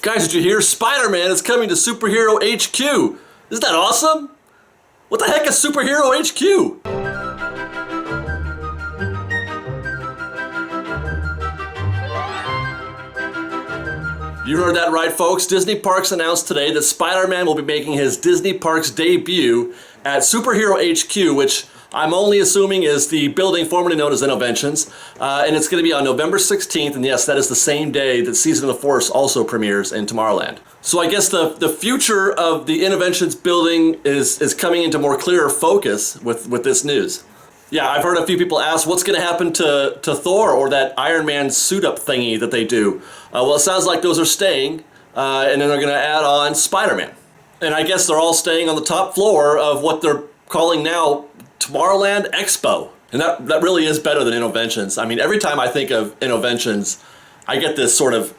Guys, did you hear? Spider-Man is coming to Superhero HQ. Isn't that awesome? What the heck is Superhero HQ? You heard that right, folks. Disney Parks announced today that Spider-Man will be making his Disney Parks debut at Superhero HQ, which I'm only assuming is the building formerly known as Innoventions. And it's going to be on November 16th, and yes, that is the same day that Season of the Force also premieres in Tomorrowland. So I guess the future of the Innoventions building is coming into more clearer focus with this news. Yeah, I've heard a few people ask what's going to happen to Thor or that Iron Man suit-up thingy that they do. Well, it sounds like those are staying, and then they're going to add on Spider-Man. And I guess they're all staying on the top floor of what they're calling now Tomorrowland Expo. And that really is better than Innoventions. I mean, every time I think of Innoventions, I get this sort of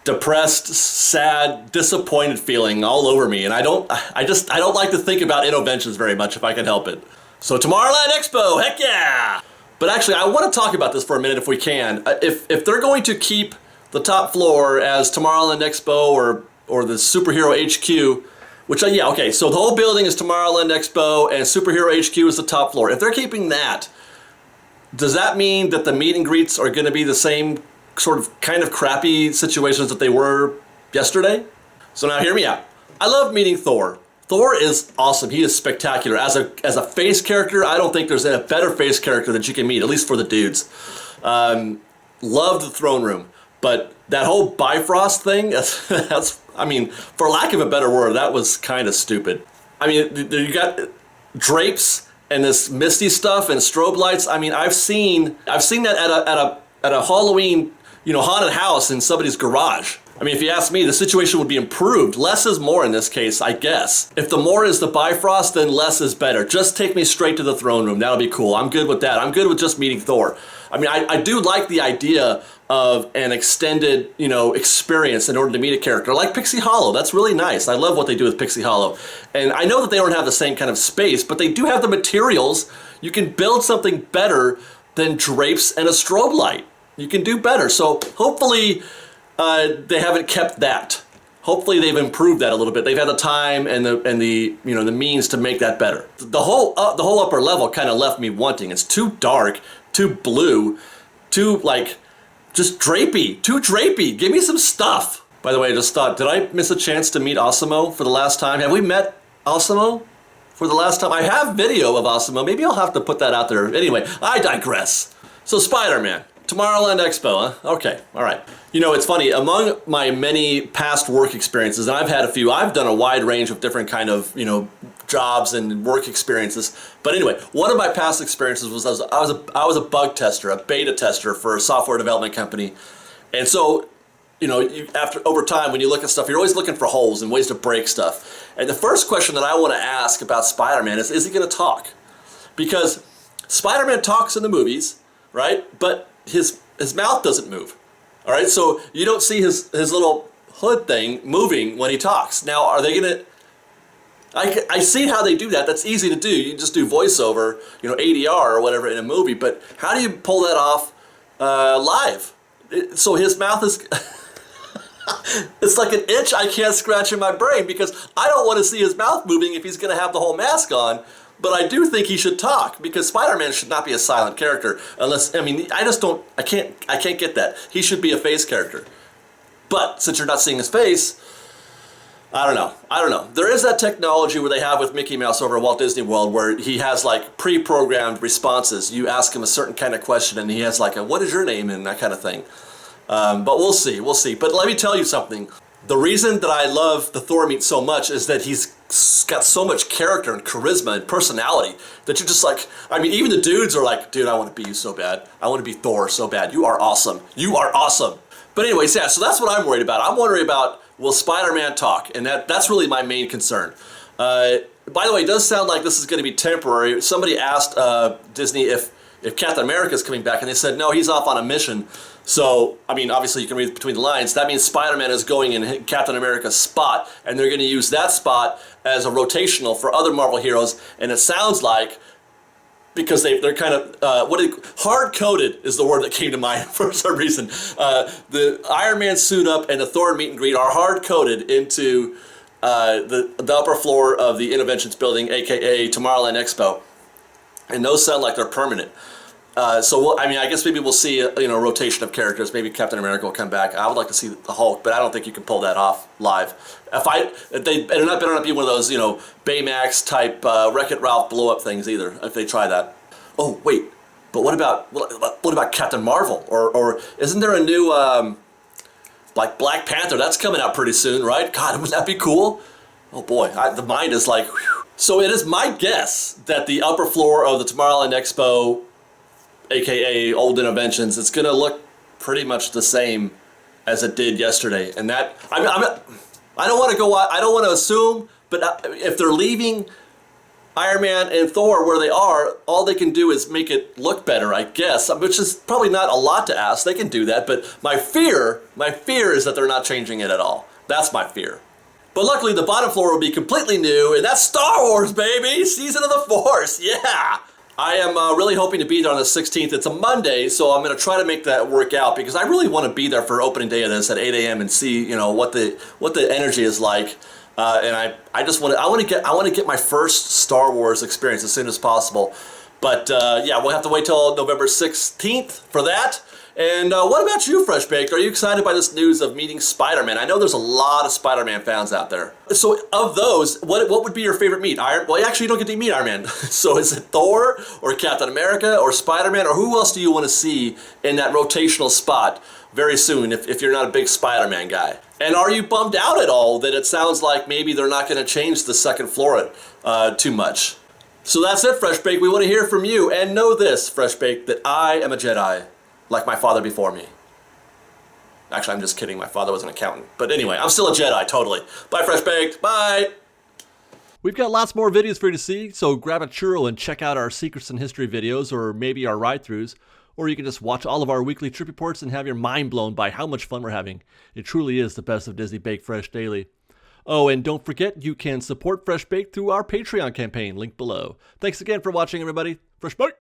depressed, sad, disappointed feeling all over me. And I don't like to think about Innoventions very much if I can help it. So Tomorrowland Expo, heck yeah! But actually, I want to talk about this for a minute if we can. If they're going to keep the top floor as Tomorrowland Expo or the Superhero HQ, which, yeah, okay, so the whole building is Tomorrowland Expo and Superhero HQ is the top floor. If they're keeping that, does that mean that the meet and greets are going to be the same sort of kind of crappy situations that they were yesterday? So now hear me out. I love meeting Thor. Thor is awesome. He is spectacular. As a face character, I don't think there's a better face character that you can meet, at least for the dudes. Loved the throne room. But that whole Bifrost thing, that's, I mean, for lack of a better word, that was kind of stupid. I mean, you got drapes and this misty stuff and strobe lights. I mean, I've seen that at a Halloween, haunted house in somebody's garage. I mean, if you ask me, the situation would be improved. Less is more in this case, I guess. If the more is the Bifrost, then less is better. Just take me straight to the throne room. That'll be cool. I'm good with that. I'm good with just meeting Thor. I mean, I do like the idea of an extended, experience in order to meet a character. Like Pixie Hollow. That's really nice. I love what they do with Pixie Hollow. And I know that they don't have the same kind of space, but they do have the materials. You can build something better than drapes and a strobe light. You can do better. So hopefully they haven't kept that. Hopefully they've improved that a little bit. They've had the time and the means to make that better. The whole upper level kind of left me wanting. It's too dark, too blue, too just drapey, too drapey. Give me some stuff. By the way, I just thought, did I miss a chance to meet Asimo for the last time? Have we met Asimo for the last time? I have video of Asimo. Maybe I'll have to put that out there. Anyway, I digress. So Spider-Man. Tomorrowland Expo, huh? Okay, all right. It's funny, among my many past work experiences, and I've had a few, I've done a wide range of different kind of, jobs and work experiences. But anyway, one of my past experiences was I was a bug tester, a beta tester for a software development company. And so, over time, when you look at stuff, you're always looking for holes and ways to break stuff. And the first question that I want to ask about Spider-Man is he going to talk? Because Spider-Man talks in the movies, right? But his mouth doesn't move. All right, so you don't see his little hood thing moving when he talks. Now, are they gonna? I see how they do that. That's easy to do. You just do voiceover, ADR or whatever in a movie. But how do you pull that off live? So his mouth is. It's like an itch I can't scratch in my brain because I don't want to see his mouth moving if he's going to have the whole mask on. But I do think he should talk because Spider-Man should not be a silent character unless, I can't get that. He should be a face character. But since you're not seeing his face, I don't know. There is that technology where they have with Mickey Mouse over at Walt Disney World where he has pre-programmed responses. You ask him a certain kind of question and he has a what is your name and that kind of thing. But we'll see. But let me tell you something. The reason that I love the Thor meet so much is that he's got so much character and charisma and personality that you're just even the dudes are like, dude, I want to be you so bad. I want to be Thor so bad. You are awesome. You are awesome. But anyways, yeah, so that's what I'm worried about. I'm wondering about, will Spider-Man talk? And that's really my main concern. By the way, it does sound like this is going to be temporary. Somebody asked Disney if Captain America is coming back, and they said, no, he's off on a mission. So, obviously you can read between the lines. That means Spider-Man is going in Captain America's spot, and they're going to use that spot as a rotational for other Marvel heroes. And it sounds like because they're kind of hard-coded is the word that came to mind for some reason. The Iron Man suit up and the Thor meet and greet are hard-coded into the upper floor of the Innoventions building, aka Tomorrowland Expo, and those sound like they're permanent. I mean, I guess maybe we'll see a rotation of characters. Maybe Captain America will come back. I would like to see the Hulk, but I don't think you can pull that off live. They're not better not be one of those Baymax type Wreck-It Ralph blow up things either. If they try that. Oh wait, but what about Captain Marvel? Or isn't there a new like Black Panther? That's coming out pretty soon, right? God, wouldn't that be cool? Oh boy, the mind is like. Whew. So it is my guess that the upper floor of the Tomorrowland Expo, aka Old Innoventions, it's gonna look pretty much the same as it did yesterday. And that I don't want to go. I don't want to assume, but if they're leaving Iron Man and Thor where they are, all they can do is make it look better, I guess. Which is probably not a lot to ask. They can do that, but my fear is that they're not changing it at all. That's my fear. But luckily, the bottom floor will be completely new, and that's Star Wars, baby! Season of the Force, yeah! I am really hoping to be there on the 16th. It's a Monday, so I'm going to try to make that work out because I really want to be there for opening day of this at 8 a.m. and see, what the energy is like. And I just want to get my first Star Wars experience as soon as possible. But yeah, we'll have to wait till November 16th for that. And what about you, Fresh Baked? Are you excited by this news of meeting Spider-Man? I know there's a lot of Spider-Man fans out there. So of those, what would be your favorite meet? Well, actually, you don't get to meet Iron Man. So is it Thor or Captain America or Spider-Man? Or who else do you want to see in that rotational spot very soon if you're not a big Spider-Man guy? And are you bummed out at all that it sounds like maybe they're not going to change the second floor too much? So that's it, Fresh Baked. We want to hear from you. And know this, Fresh Baked, that I am a Jedi. Like my father before me. Actually, I'm just kidding. My father was an accountant. But anyway, I'm still a Jedi, totally. Bye, Fresh Baked. Bye. We've got lots more videos for you to see, so grab a churro and check out our Secrets in History videos, or maybe our ride-throughs. Or you can just watch all of our weekly trip reports and have your mind blown by how much fun we're having. It truly is the best of Disney Baked Fresh Daily. Oh, and don't forget, you can support Fresh Baked through our Patreon campaign, link below. Thanks again for watching, everybody. Fresh Baked!